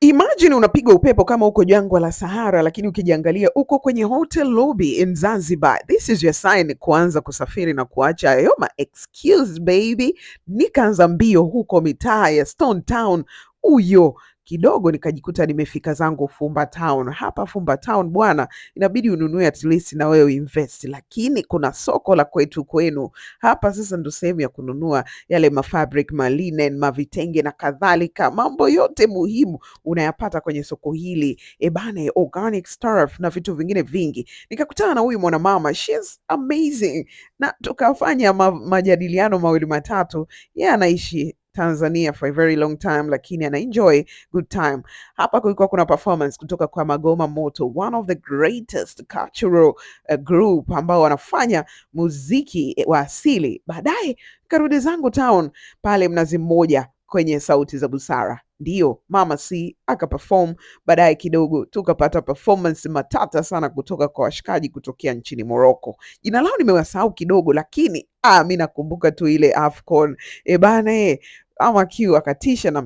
Imagine unapiga upepo kama uko jangwa la Sahara, lakini ukijiangalia uko kwenye hotel lobby in Zanzibar. This is your sign kuanza kusafiri na kuacha hayo ma excuse baby. Nikaanza mbio huko mitaa ya Stone Town huyo kidogo, nikajikuta nimefika zangu Fumba Town. Hapa Fumba Town bwana, inabidi ununue at least na wewe invest, lakini kuna soko la kwetu kwenu. Hapa sasa ndo sehemu ya kununua yale mafabric, malinen, mavitenge na kadhalika, mambo yote muhimu unayapata kwenye soko hili ebane, organic stuff na vitu vingine vingi. Nikakutana na huyu mwanamama, she's amazing, na tukafanya majadiliano mawili matatu. Yeye anaishi Tanzania for a very long time, lakini ana enjoy good time. Hapa kulikuwa kuna performance kutoka kwa Magoma Moto, one of the greatest cultural group ambao wanafanya muziki wa asili. Baadaye karudi zangu town pale Mnazi Mmoja kwenye Sauti za Busara, ndiyo Mama C akaperform. Baadaye kidogo tukapata performance matata sana kutoka kwa washikaji kutokea nchini Morocco. Jina lao nimewasahau kidogo, lakini mi nakumbuka tu ile Afcon ebane, Ama Q akatisha na